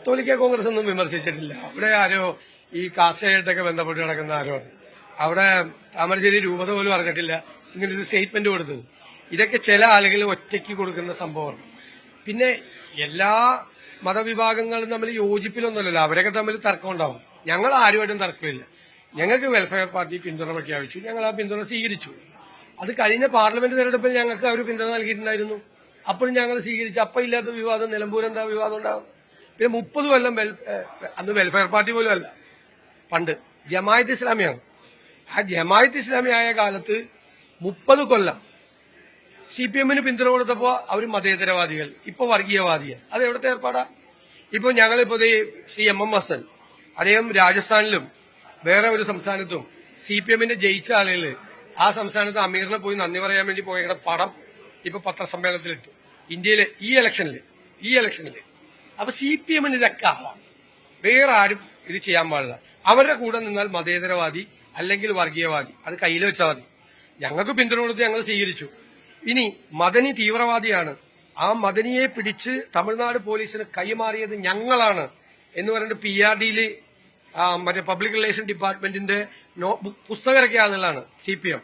കത്തോലിക്ക കോൺഗ്രസ് ഒന്നും വിമർശിച്ചിട്ടില്ല. അവിടെ ആരോ ഈ കാസയായിട്ടൊക്കെ ബന്ധപ്പെട്ട് കിടക്കുന്ന ആരോ അവിടെ താമരശ്ശേരി രൂപത പോലും അറിഞ്ഞിട്ടില്ല ഇങ്ങനൊരു സ്റ്റേറ്റ്മെന്റ് കൊടുത്തത്. ഇതൊക്കെ ചില ആളുകൾ ഒറ്റയ്ക്ക് കൊടുക്കുന്ന സംഭവമാണ്. പിന്നെ എല്ലാ മതവിഭാഗങ്ങളും തമ്മിൽ യോജിപ്പിലൊന്നുമല്ലല്ലോ, അവരൊക്കെ തമ്മിൽ തർക്കം ഉണ്ടാവും. ഞങ്ങൾ ആരുമായിട്ടും തർക്കമില്ല. ഞങ്ങൾക്ക് വെൽഫെയർ പാർട്ടി പിന്തുണ പ്രഖ്യാപിച്ചു, ഞങ്ങൾ ആ പിന്തുണ സ്വീകരിച്ചു. അത് കഴിഞ്ഞ പാർലമെന്റ് തെരഞ്ഞെടുപ്പിൽ ഞങ്ങൾക്ക് അവർ പിന്തുണ നൽകിയിട്ടുണ്ടായിരുന്നു, അപ്പോഴും ഞങ്ങൾ സ്വീകരിച്ചു. അപ്പം ഇല്ലാത്ത വിവാദം നിലമ്പൂർ എന്താ വിവാദം ഉണ്ടാകുന്നത്? പിന്നെ 30 കൊല്ലം അന്ന് വെൽഫെയർ പാർട്ടി പോലും അല്ല, പണ്ട് ജമായത്ത് ഇസ്ലാമിയാണ്. ആ ജമായത്ത് ഇസ്ലാമി ആയ കാലത്ത് 30 കൊല്ലം CPM-ന് പിന്തുണ കൊടുത്തപ്പോൾ അവർ മതേതരവാദികൾ, ഇപ്പൊ വർഗീയവാദികൾ. അത് എവിടുത്തെ ഏർപ്പാടാ? ഇപ്പൊ ഞങ്ങളിപ്പോ MM ഹസൻ അദ്ദേഹം രാജസ്ഥാനിലും വേറെ ഒരു സംസ്ഥാനത്തും CPM-ന്റെ ജയിച്ച ആളുകൾ ആ സംസ്ഥാനത്ത് അമീറിനെ പോയി നന്ദി പറയാൻ വേണ്ടി പോയ പടം ഇപ്പൊ പത്രസമ്മേളനത്തിലിട്ടു. ഇന്ത്യയിലെ ഈ ഇലക്ഷനില് അപ്പൊ CPM-ന് ഇതൊക്കെ ആവാം, വേറെ ആരും ഇത് ചെയ്യാൻ പാടില്ല. അവരുടെ കൂടെ നിന്നാൽ മതേതരവാദി അല്ലെങ്കിൽ വർഗീയവാദി, അത് കയ്യിൽ വെച്ചാൽ മതി. ഞങ്ങൾക്ക് പിന്തുണ കൊടുത്ത് ഞങ്ങൾ സ്വീകരിച്ചു. ഇനി മദനി തീവ്രവാദിയാണ്, ആ മദനിയെ പിടിച്ച് തമിഴ്നാട് പോലീസിന് കൈമാറിയത് ഞങ്ങളാണ് എന്ന് പറഞ്ഞിട്ട് PRD-യില് മറ്റേ പബ്ലിക് റിലേഷൻ ഡിപ്പാർട്ട്മെന്റിന്റെ പുസ്തകം ഇറക്കിയ ആളുകളാണ് CPM.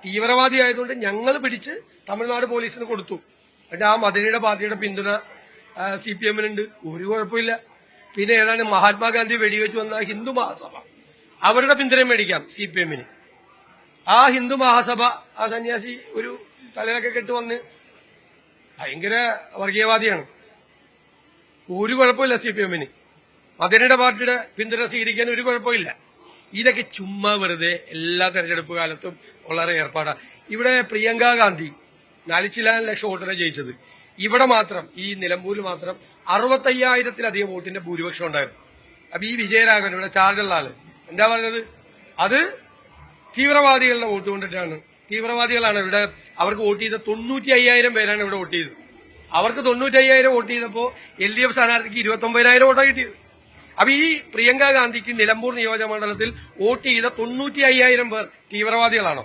തീവ്രവാദി ആയതുകൊണ്ട് ഞങ്ങൾ പിടിച്ച് തമിഴ്നാട് പോലീസിന് കൊടുത്തു. എന്നിട്ട് ആ മദനിയുടെ പാർട്ടിയുടെ പിന്തുണ CPM-നുണ്ട്, ഒരു കുഴപ്പമില്ല. പിന്നെ ഏതാണ് മഹാത്മാഗാന്ധി വെടിവെച്ച് വന്ന ഹിന്ദു മഹാസഭ, അവരുടെ പിന്തുണ മേടിക്കാം CPM-ന്. ആ ഹിന്ദു മഹാസഭ ആ സന്യാസി ഒരു തലയിലൊക്കെ കെട്ട് വന്ന് ഭയങ്കര വർഗീയവാദിയാണ്, ഒരു കുഴപ്പമില്ല CPM-ന്. മദനിയുടെ പാർട്ടിയുടെ പിന്തുണ സ്വീകരിക്കാൻ ഒരു കുഴപ്പമില്ല. ഇതൊക്കെ ചുമ്മാ വെറുതെ എല്ലാ തെരഞ്ഞെടുപ്പ് കാലത്തും വളരെ ഏർപ്പാടാണ്. ഇവിടെ പ്രിയങ്ക ഗാന്ധി 4 ലക്ഷം വോട്ടിനെ ജയിച്ചത്. ഇവിടെ മാത്രം ഈ നിലമ്പൂരിൽ മാത്രം 65,000-ലധികം വോട്ടിന്റെ ഭൂരിപക്ഷം ഉണ്ടായിരുന്നു. അപ്പൊ ഈ വിജയരാഘവൻ ഇവിടെ ചാർജുള്ള ആള് എന്താ പറഞ്ഞത്? അത് തീവ്രവാദികളുടെ വോട്ട് കൊണ്ടിട്ടാണ്. തീവ്രവാദികളാണ് ഇവിടെ, അവർക്ക് വോട്ട് ചെയ്ത 95,000 പേരാണ് ഇവിടെ വോട്ട് ചെയ്തത്. അവർക്ക് 95,000 വോട്ട് ചെയ്തപ്പോ LDF സ്ഥാനാർത്ഥിക്ക് 29,000 വോട്ടാണ് കിട്ടിയത്. അപ്പൊ ഈ പ്രിയങ്ക ഗാന്ധിക്ക് നിലമ്പൂർ നിയോജക മണ്ഡലത്തിൽ വോട്ട് ചെയ്ത 95,000 പേർ തീവ്രവാദികളാണോ?